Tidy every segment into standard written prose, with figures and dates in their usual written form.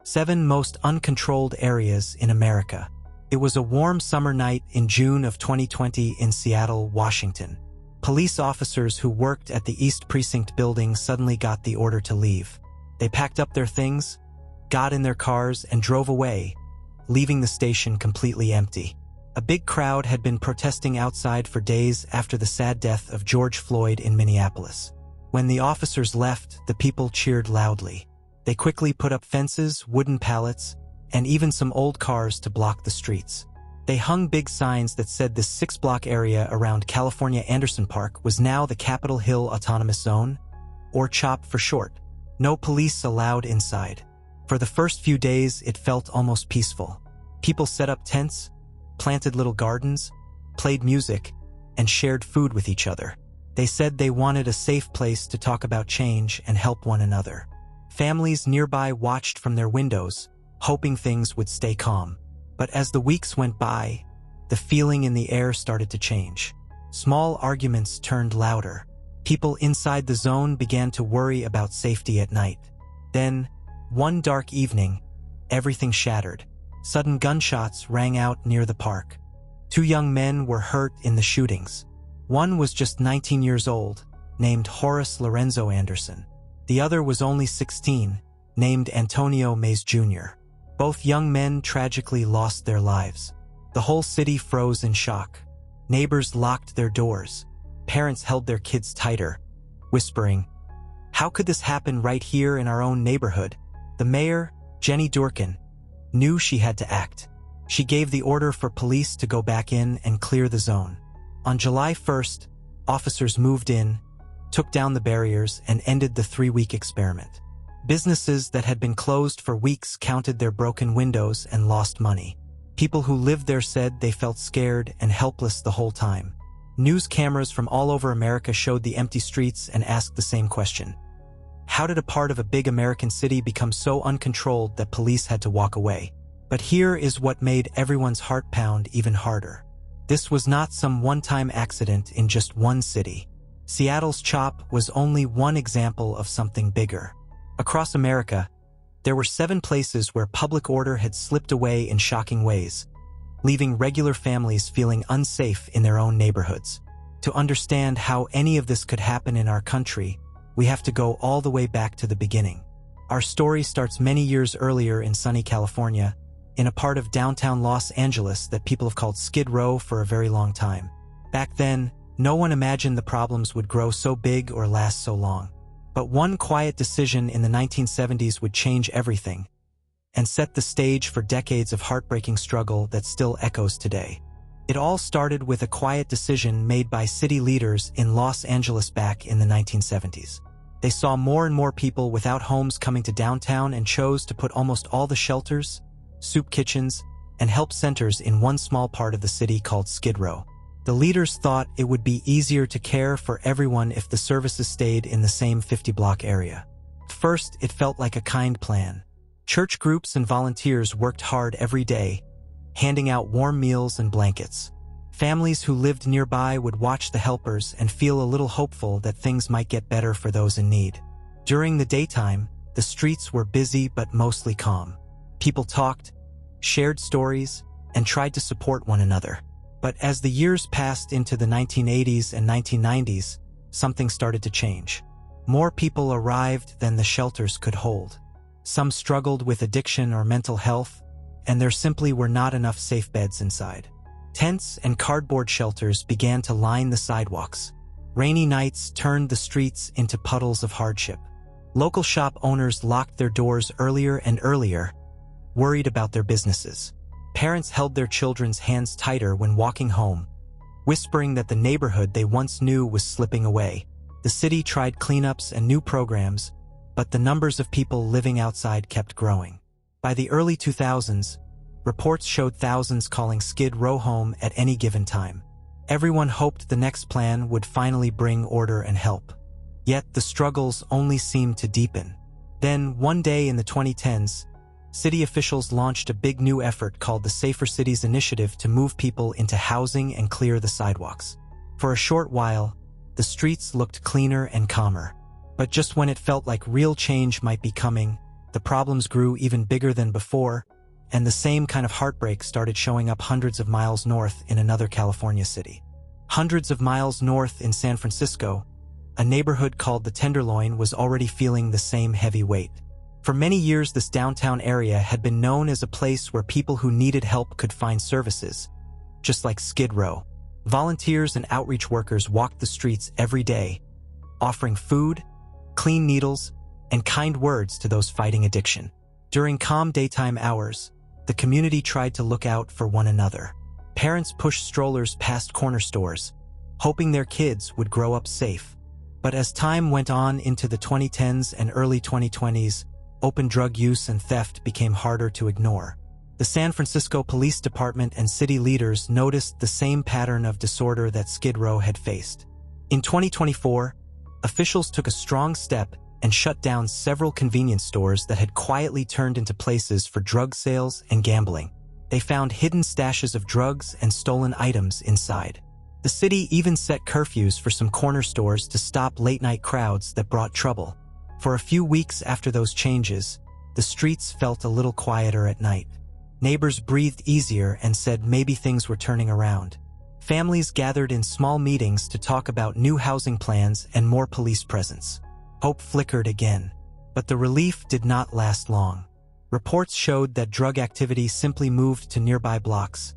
7 Most Uncontrolled Areas in America. It was a warm summer night in June of 2020 in Seattle, Washington. Police officers who worked at the East Precinct building suddenly got the order to leave. They packed up their things, got in their cars, and drove away, leaving the station completely empty. A big crowd had been protesting outside for days after the sad death of George Floyd in Minneapolis. When the officers left, the people cheered loudly. They quickly put up fences, wooden pallets, and even some old cars to block the streets. They hung big signs that said this 6-block area around California Anderson Park was now the Capitol Hill Autonomous Zone, or CHOP for short. No police allowed inside. For the first few days, it felt almost peaceful. People set up tents, planted little gardens, played music, and shared food with each other. They said they wanted a safe place to talk about change and help one another. Families nearby watched from their windows, hoping things would stay calm. But as the weeks went by, the feeling in the air started to change. Small arguments turned louder. People inside the zone began to worry about safety at night. Then, one dark evening, everything shattered. Sudden gunshots rang out near the park. 2 young men were hurt in the shootings. One was just 19 years old, named Horace Lorenzo Anderson. The other was only 16, named Antonio Mays Jr. Both young men tragically lost their lives. The whole city froze in shock. Neighbors locked their doors. Parents held their kids tighter, whispering, "How could this happen right here in our own neighborhood?" The mayor, Jenny Durkin, knew she had to act. She gave the order for police to go back in and clear the zone. On July 1st, officers moved in, took down the barriers, and ended the 3-week experiment. Businesses that had been closed for weeks counted their broken windows and lost money. People who lived there said they felt scared and helpless the whole time. News cameras from all over America showed the empty streets and asked the same question. How did a part of a big American city become so uncontrolled that police had to walk away? But here is what made everyone's heart pound even harder. This was not some one-time accident in just one city. Seattle's CHOP was only one example of something bigger. Across America, there were 7 places where public order had slipped away in shocking ways, leaving regular families feeling unsafe in their own neighborhoods. To understand how any of this could happen in our country, we have to go all the way back to the beginning. Our story starts many years earlier in sunny California, in a part of downtown Los Angeles that people have called Skid Row for a very long time. Back then, no one imagined the problems would grow so big or last so long. But one quiet decision in the 1970s would change everything and set the stage for decades of heartbreaking struggle that still echoes today. It all started with a quiet decision made by city leaders in Los Angeles back in the 1970s. They saw more and more people without homes coming to downtown and chose to put almost all the shelters, soup kitchens, and help centers in one small part of the city called Skid Row. The leaders thought it would be easier to care for everyone if the services stayed in the same 50-block area. First, it felt like a kind plan. Church groups and volunteers worked hard every day, handing out warm meals and blankets. Families who lived nearby would watch the helpers and feel a little hopeful that things might get better for those in need. During the daytime, the streets were busy but mostly calm. People talked, shared stories, and tried to support one another. But as the years passed into the 1980s and 1990s, something started to change. More people arrived than the shelters could hold. Some struggled with addiction or mental health, and there simply were not enough safe beds inside. Tents and cardboard shelters began to line the sidewalks. Rainy nights turned the streets into puddles of hardship. Local shop owners locked their doors earlier and earlier, worried about their businesses. Parents held their children's hands tighter when walking home, whispering that the neighborhood they once knew was slipping away. The city tried cleanups and new programs, but the numbers of people living outside kept growing. By the early 2000s, reports showed thousands calling Skid Row home at any given time. Everyone hoped the next plan would finally bring order and help. Yet the struggles only seemed to deepen. Then, one day in the 2010s, city officials launched a big new effort called the Safer Cities Initiative to move people into housing and clear the sidewalks. For a short while, the streets looked cleaner and calmer. But just when it felt like real change might be coming, The problems grew even bigger than before, and the same kind of heartbreak started showing up hundreds of miles north in another California city. Hundreds of miles north in San Francisco, a neighborhood called the Tenderloin was already feeling the same heavy weight. For many years, this downtown area had been known as a place where people who needed help could find services, just like Skid Row. Volunteers and outreach workers walked the streets every day, offering food, clean needles, and kind words to those fighting addiction. During calm daytime hours, the community tried to look out for one another. Parents pushed strollers past corner stores, hoping their kids would grow up safe. But as time went on into the 2010s and early 2020s, open drug use and theft became harder to ignore. The San Francisco Police Department and city leaders noticed the same pattern of disorder that Skid Row had faced. In 2024, officials took a strong step and shut down several convenience stores that had quietly turned into places for drug sales and gambling. They found hidden stashes of drugs and stolen items inside. The city even set curfews for some corner stores to stop late-night crowds that brought trouble. For a few weeks after those changes, the streets felt a little quieter at night. Neighbors breathed easier and said maybe things were turning around. Families gathered in small meetings to talk about new housing plans and more police presence. Hope flickered again, but the relief did not last long. Reports showed that drug activity simply moved to nearby blocks,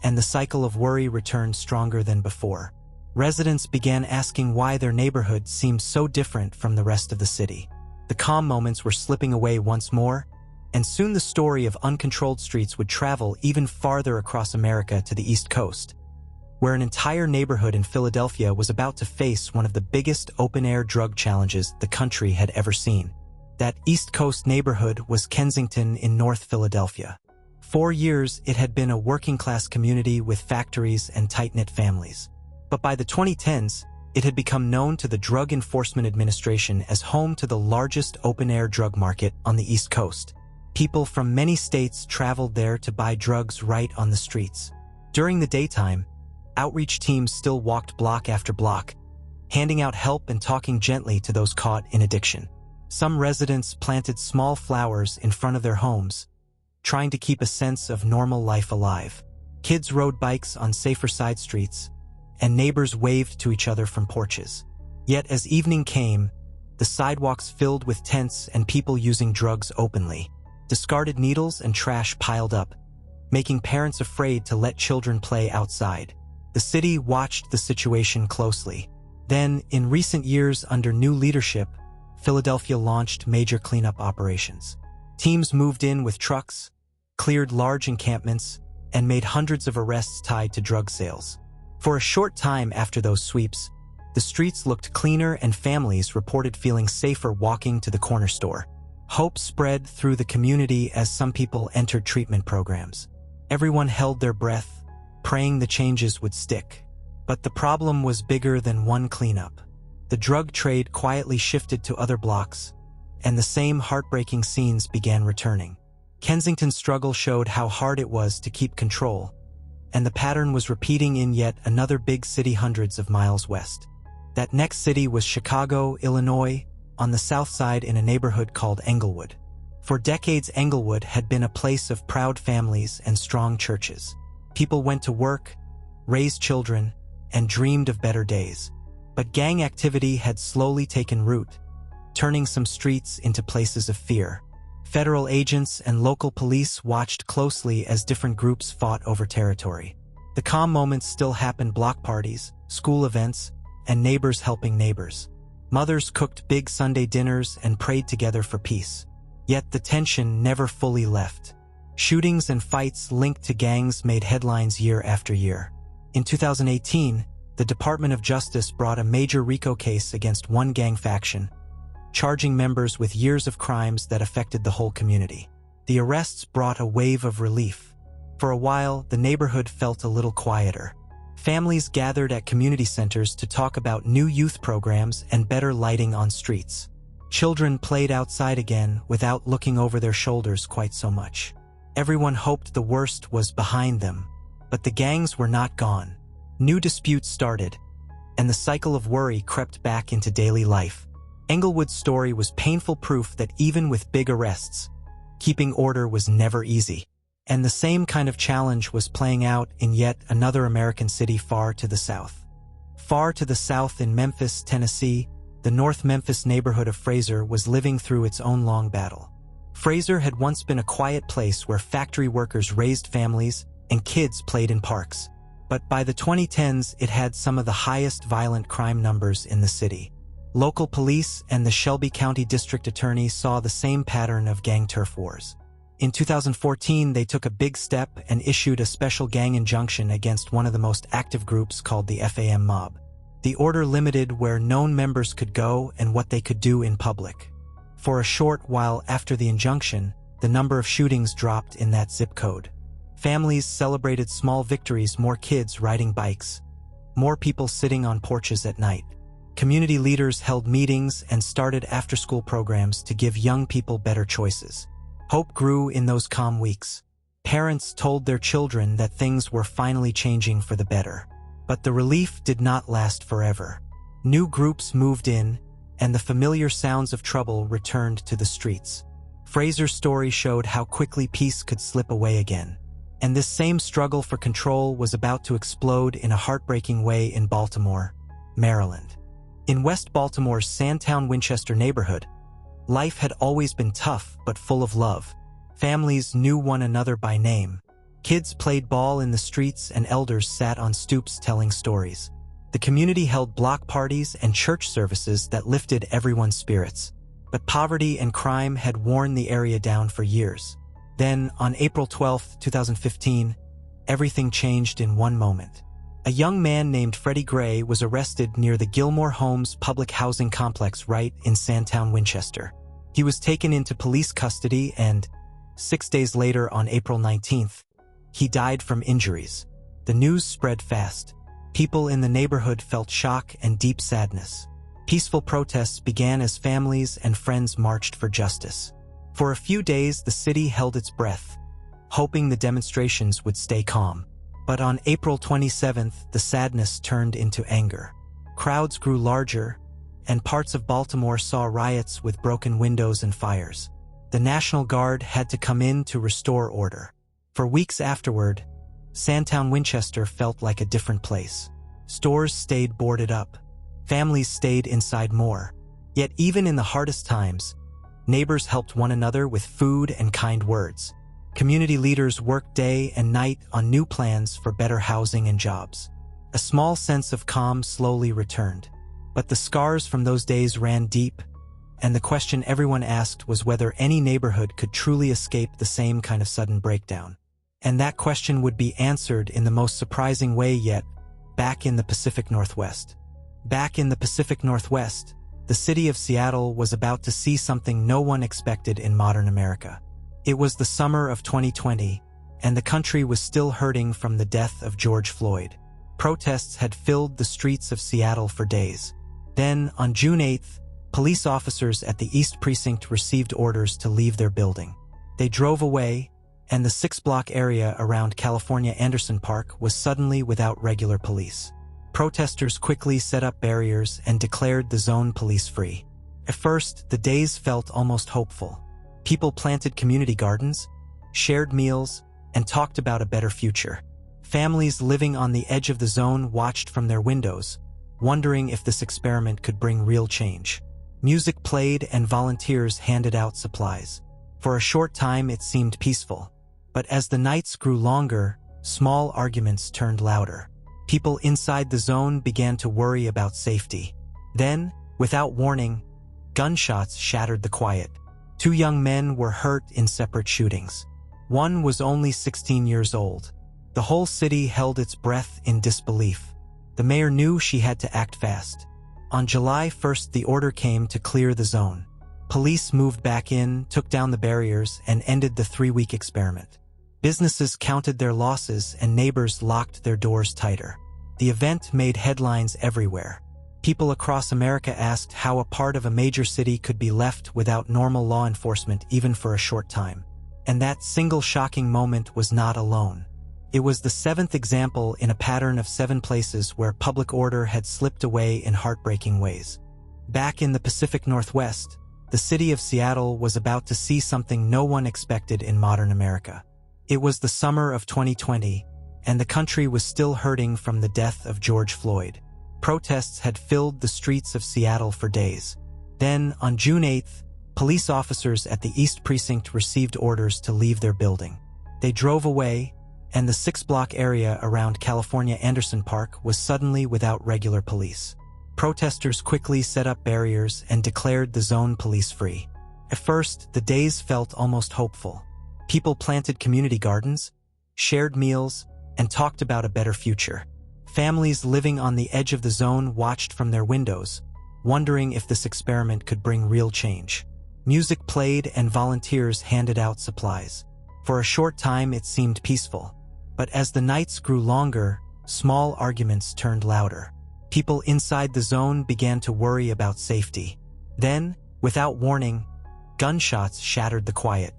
and the cycle of worry returned stronger than before. Residents began asking why their neighborhood seemed so different from the rest of the city. The calm moments were slipping away once more, and soon the story of uncontrolled streets would travel even farther across America to the East Coast, where an entire neighborhood in Philadelphia was about to face one of the biggest open-air drug challenges the country had ever seen. That East Coast neighborhood was Kensington in North Philadelphia. For years, it had been a working-class community with factories and tight-knit families. But by the 2010s, it had become known to the Drug Enforcement Administration as home to the largest open-air drug market on the East Coast. People from many states traveled there to buy drugs right on the streets. During the daytime, outreach teams still walked block after block, handing out help and talking gently to those caught in addiction. Some residents planted small flowers in front of their homes, trying to keep a sense of normal life alive. Kids rode bikes on safer side streets, and neighbors waved to each other from porches. Yet as evening came, the sidewalks filled with tents and people using drugs openly. Discarded needles and trash piled up, making parents afraid to let children play outside. The city watched the situation closely. Then, in recent years under new leadership, Philadelphia launched major cleanup operations. Teams moved in with trucks, cleared large encampments, and made hundreds of arrests tied to drug sales. For a short time after those sweeps, the streets looked cleaner and families reported feeling safer walking to the corner store. Hope spread through the community as some people entered treatment programs. Everyone held their breath, praying the changes would stick. But the problem was bigger than one cleanup. The drug trade quietly shifted to other blocks, and the same heartbreaking scenes began returning. Kensington's struggle showed how hard it was to keep control, and the pattern was repeating in yet another big city hundreds of miles west. That next city was Chicago, Illinois, on the south side in a neighborhood called Englewood. For decades, Englewood had been a place of proud families and strong churches. People went to work, raised children, and dreamed of better days. But gang activity had slowly taken root, turning some streets into places of fear. Federal agents and local police watched closely as different groups fought over territory. The calm moments still happened: block parties, school events, and neighbors helping neighbors. Mothers cooked big Sunday dinners and prayed together for peace. Yet the tension never fully left. Shootings and fights linked to gangs made headlines year after year. In 2018, the Department of Justice brought a major RICO case against one gang faction, charging members with years of crimes that affected the whole community. The arrests brought a wave of relief. For a while, the neighborhood felt a little quieter. Families gathered at community centers to talk about new youth programs and better lighting on streets. Children played outside again without looking over their shoulders quite so much. Everyone hoped the worst was behind them, but the gangs were not gone. New disputes started, and the cycle of worry crept back into daily life. Englewood's story was painful proof that even with big arrests, keeping order was never easy. And the same kind of challenge was playing out in yet another American city far to the south. Far to the south in Memphis, Tennessee, the North Memphis neighborhood of Frayser was living through its own long battle. Frayser had once been a quiet place where factory workers raised families and kids played in parks. But by the 2010s, it had some of the highest violent crime numbers in the city. Local police and the Shelby County District Attorney saw the same pattern of gang turf wars. In 2014, they took a big step and issued a special gang injunction against one of the most active groups called the FAM Mob. The order limited where known members could go and what they could do in public. For a short while after the injunction, the number of shootings dropped in that zip code. Families celebrated small victories, more kids riding bikes, more people sitting on porches at night. Community leaders held meetings and started after-school programs to give young people better choices. Hope grew in those calm weeks. Parents told their children that things were finally changing for the better. But the relief did not last forever. New groups moved in, and the familiar sounds of trouble returned to the streets. Frayser's story showed how quickly peace could slip away again. And this same struggle for control was about to explode in a heartbreaking way in Baltimore, Maryland. In West Baltimore's Sandtown-Winchester neighborhood, life had always been tough but full of love. Families knew one another by name. Kids played ball in the streets and elders sat on stoops telling stories. The community held block parties and church services that lifted everyone's spirits. But poverty and crime had worn the area down for years. Then, on April 12, 2015, everything changed in one moment. A young man named Freddie Gray was arrested near the Gilmore Homes public housing complex right in Sandtown-Winchester. He was taken into police custody and, 6 days later on April 19th, he died from injuries. The news spread fast. People in the neighborhood felt shock and deep sadness. Peaceful protests began as families and friends marched for justice. For a few days, the city held its breath, hoping the demonstrations would stay calm. But on April 27th, the sadness turned into anger. Crowds grew larger, and parts of Baltimore saw riots with broken windows and fires. The National Guard had to come in to restore order. For weeks afterward, Sandtown-Winchester felt like a different place. Stores stayed boarded up. Families stayed inside more. Yet even in the hardest times, neighbors helped one another with food and kind words. Community leaders worked day and night on new plans for better housing and jobs. A small sense of calm slowly returned. But the scars from those days ran deep, and the question everyone asked was whether any neighborhood could truly escape the same kind of sudden breakdown. And that question would be answered in the most surprising way yet, back in the Pacific Northwest. Back in the Pacific Northwest, the city of Seattle was about to see something no one expected in modern America. It was the summer of 2020, and the country was still hurting from the death of George Floyd. Protests had filled the streets of Seattle for days. Then, on June 8th, police officers at the East Precinct received orders to leave their building. They drove away, and the 6-block area around California Anderson Park was suddenly without regular police. Protesters quickly set up barriers and declared the zone police-free. At first, the days felt almost hopeful. People planted community gardens, shared meals, and talked about a better future. Families living on the edge of the zone watched from their windows, wondering if this experiment could bring real change. Music played and volunteers handed out supplies. For a short time, it seemed peaceful. But as the nights grew longer, small arguments turned louder. People inside the zone began to worry about safety. Then, without warning, gunshots shattered the quiet. 2 young men were hurt in separate shootings. One was only 16 years old. The whole city held its breath in disbelief. The mayor knew she had to act fast. On July 1st, the order came to clear the zone. Police moved back in, took down the barriers, and ended the 3-week experiment. Businesses counted their losses and neighbors locked their doors tighter. The event made headlines everywhere. People across America asked how a part of a major city could be left without normal law enforcement even for a short time. And that single shocking moment was not alone. It was the 7th example in a pattern of 7 places where public order had slipped away in heartbreaking ways. Back in the Pacific Northwest, the city of Seattle was about to see something no one expected in modern America. It was the summer of 2020, and the country was still hurting from the death of George Floyd. Protests had filled the streets of Seattle for days. Then, on June 8th, police officers at the East Precinct received orders to leave their building. They drove away, and the 6-block area around California Anderson Park was suddenly without regular police. Protesters quickly set up barriers and declared the zone police-free. At first, the days felt almost hopeful. People planted community gardens, shared meals, and talked about a better future. Families living on the edge of the zone watched from their windows, wondering if this experiment could bring real change. Music played and volunteers handed out supplies. For a short time, it seemed peaceful. But as the nights grew longer, small arguments turned louder. People inside the zone began to worry about safety. Then, without warning, gunshots shattered the quiet.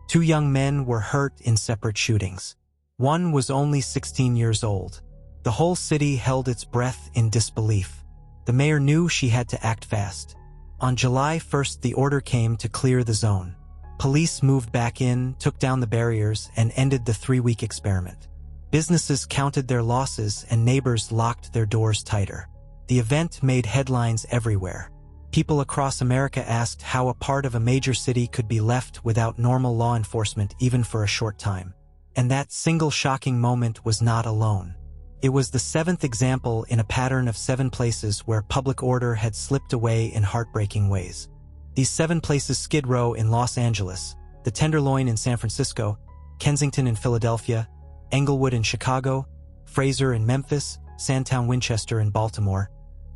2 young men were hurt in separate shootings. One was only 16 years old. The whole city held its breath in disbelief. The mayor knew she had to act fast. On July 1st, the order came to clear the zone. Police moved back in, took down the barriers, and ended the 3-week experiment. Businesses counted their losses and neighbors locked their doors tighter. The event made headlines everywhere. People across America asked how a part of a major city could be left without normal law enforcement even for a short time. And that single shocking moment was not alone. It was the 7th example in a pattern of 7 places where public order had slipped away in heartbreaking ways. These 7 places: Skid Row in Los Angeles, the Tenderloin in San Francisco, Kensington in Philadelphia, Englewood in Chicago, Frayser in Memphis, Sandtown-Winchester in Baltimore,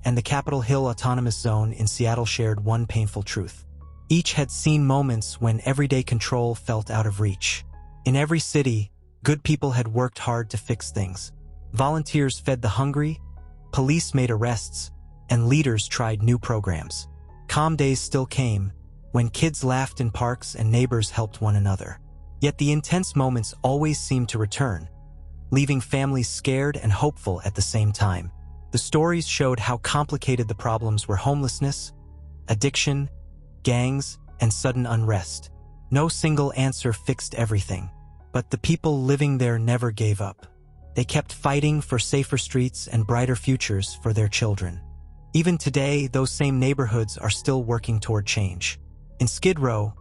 and the Capitol Hill Autonomous Zone in Seattle shared one painful truth. Each had seen moments when everyday control felt out of reach. In every city, good people had worked hard to fix things. Volunteers fed the hungry, police made arrests, and leaders tried new programs. Calm days still came, when kids laughed in parks and neighbors helped one another. Yet the intense moments always seemed to return, leaving families scared and hopeful at the same time. The stories showed how complicated the problems were: homelessness, addiction, gangs, and sudden unrest. No single answer fixed everything, but the people living there never gave up. They kept fighting for safer streets and brighter futures for their children. Even today, those same neighborhoods are still working toward change. In Skid Row,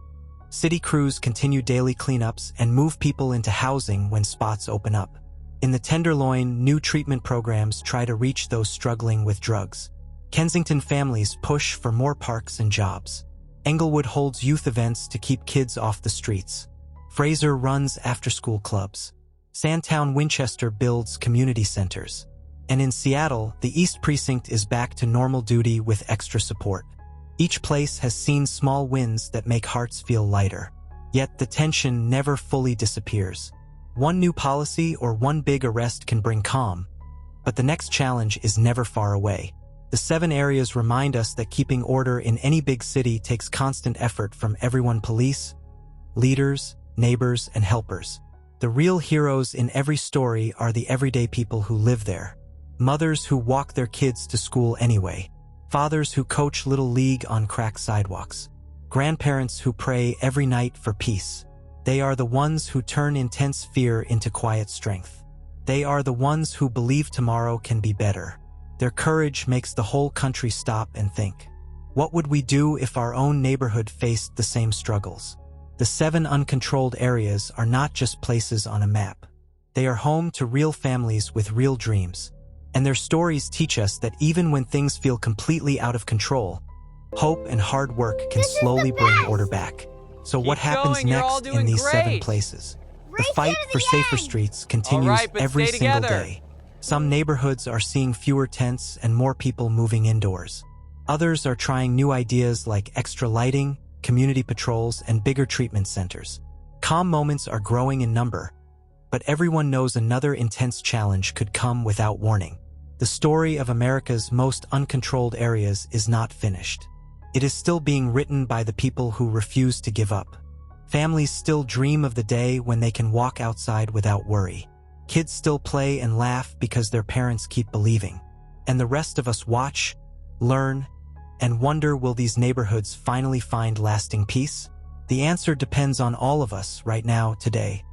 city crews continue daily cleanups and move people into housing when spots open up. In the Tenderloin, new treatment programs try to reach those struggling with drugs. Kensington families push for more parks and jobs. Englewood holds youth events to keep kids off the streets. Frayser runs after-school clubs. Sandtown-Winchester builds community centers. And in Seattle, the East Precinct is back to normal duty with extra support. Each place has seen small wins that make hearts feel lighter. Yet the tension never fully disappears. One new policy or one big arrest can bring calm, but the next challenge is never far away. The 7 areas remind us that keeping order in any big city takes constant effort from everyone: police, leaders, neighbors, and helpers. The real heroes in every story are the everyday people who live there. Mothers who walk their kids to school anyway. Fathers who coach Little League on cracked sidewalks. Grandparents who pray every night for peace. They are the ones who turn intense fear into quiet strength. They are the ones who believe tomorrow can be better. Their courage makes the whole country stop and think. What would we do if our own neighborhood faced the same struggles? The 7 uncontrolled areas are not just places on a map. They are home to real families with real dreams. And their stories teach us that even when things feel completely out of control, hope and hard work can slowly bring order back. So what happens next in these 7 places? The fight for safer streets continues every single day. Some neighborhoods are seeing fewer tents and more people moving indoors. Others are trying new ideas like extra lighting, community patrols, and bigger treatment centers. Calm moments are growing in number, but everyone knows another intense challenge could come without warning. The story of America's most uncontrolled areas is not finished. It is still being written by the people who refuse to give up. Families still dream of the day when they can walk outside without worry. Kids still play and laugh because their parents keep believing. And the rest of us watch, learn, and wonder, will these neighborhoods finally find lasting peace? The answer depends on all of us right now, today.